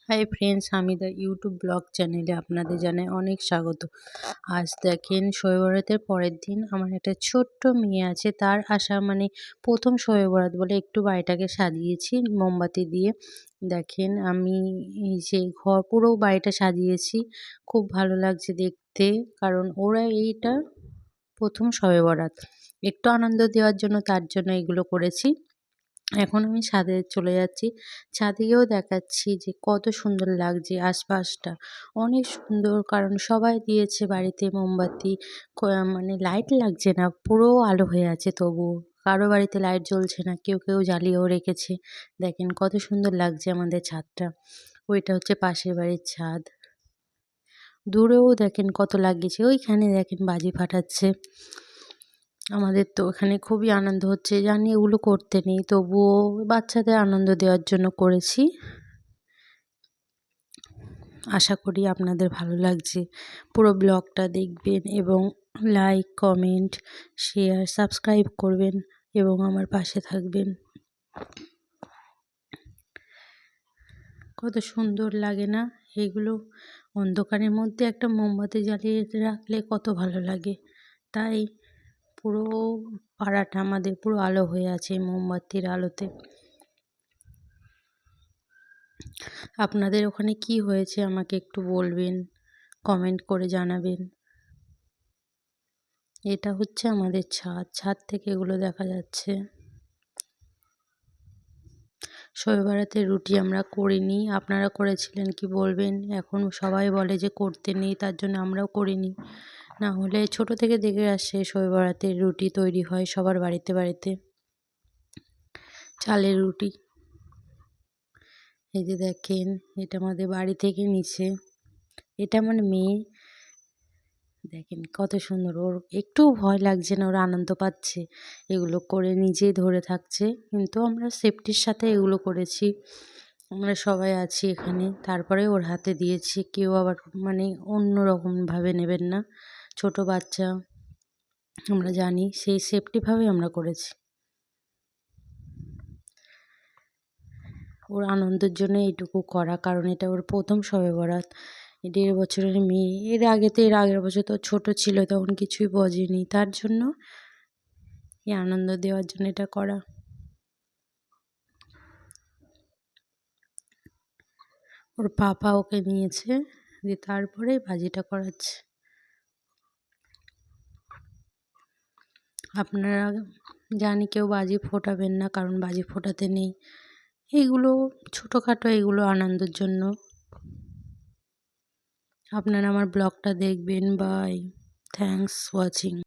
Hi friends, আমি the YouTube blog চ্যানেলে আপনাদের জানাই অনেক স্বাগত। আজ দেখেন শবে বরাতের পরের দিন আমার একটা ছোট্ট মেয়ে আছে, তার আসা মানে প্রথম শবে বরাত বলে একটু বাড়িটাকে সাজিয়েছি মোমবাতি দিয়ে। দেখেন আমি এই যে পুরো বাড়িটা সাজিয়েছি, খুব ভালো লাগছে দেখতে, কারণ ওরা এইটা প্রথম শবে বরাত, একটু আনন্দ দেওয়ার জন্য তার জন্য এগুলো করেছি। এখন আমি ছাদে চলে যাচ্ছি, ছাদে গিয়েও দেখাচ্ছি যে কত সুন্দর লাগছে আশপাশটা, অনেক সুন্দর, কারণ সবাই দিয়েছে বাড়িতে মোমবাতি, মানে লাইট লাগছে না, পুরো আলো হয়ে আছে, তবুও কারো বাড়িতে লাইট জ্বলছে না, কেউ কেউ জ্বালিয়েও রেখেছে। দেখেন কত সুন্দর লাগছে আমাদের ছাদটা। ওইটা হচ্ছে পাশের বাড়ির ছাদ, দূরেও দেখেন কত লাগিয়েছে, ওইখানে দেখেন বাজি ফাটাচ্ছে। আমাদের তো এখানে খুবই আনন্দ হচ্ছে, জানি এগুলো করতে নেই, তবুও বাচ্চাদের আনন্দ দেওয়ার জন্য করেছি। আশা করি আপনাদের ভালো লাগছে, পুরো ব্লগটা দেখবেন এবং লাইক, কমেন্ট, শেয়ার, সাবস্ক্রাইব করবেন এবং আমার পাশে থাকবেন। কত সুন্দর লাগে না এগুলো, অন্ধকারের মধ্যে একটা মোমবাতি জ্বালিয়ে রাখলে কত ভালো লাগে। তাই পুরো পাড়াটা আমাদের পুরো আলো হয়ে আছে এই মোমবাতির আলোতে। আপনাদের ওখানে কি হয়েছে আমাকে একটু বলবেন, কমেন্ট করে জানাবেন। এটা হচ্ছে আমাদের ছাদ, ছাদ থেকে এগুলো দেখা যাচ্ছে। শবে বরাতের রুটি আমরা করিনি, আপনারা করেছিলেন কি বলবেন। এখন সবাই বলে যে করতে নেই, তার জন্য আমরাও করিনি। না হলে ছোট থেকে দেখে আসছে শবে বরাতের রুটি তৈরি হয় সবার বাড়িতে বাড়িতে, চালের রুটি। এই যে দেখেন, এটা আমাদের বাড়ি থেকে নিচে, এটা আমার মেয়ে। দেখেন কত সুন্দর, ওর একটুও ভয় লাগছে না, ওর আনন্দ পাচ্ছে, এগুলো করে নিজেই ধরে থাকছে। কিন্তু আমরা সেফটির সাথে এগুলো করেছি, আমরা সবাই আছি এখানে, তারপরে ওর হাতে দিয়েছি। কেউ আবার মানে অন্য রকমভাবে নেবেন না, ছোট বাচ্চা, আমরা জানি, সেই সেফটিভাবে আমরা করেছি। ওর আনন্দের জন্য এইটুকু করা, কারণ এটা ওর প্রথম শবে বরাত। 1.5 বছরের মেয়ে, এর আগের বছর তো ছোট ছিল, তখন কিছুই বোঝেনি, তার জন্য এই আনন্দ দেওয়ার জন্য এটা করা। ওর পাপা ওকে নিয়েছে, দিয়ে তারপরে বাজিটা করাচ্ছে। আপনারা জানি কেউ বাজি ফোটাবেন না, কারণ বাজি ফোটাতে নেই, এইগুলো ছোটোখাটো, এগুলো আনন্দের জন্য। আপনারা আমার ব্লগটা দেখবেন। Bye, thanks watching.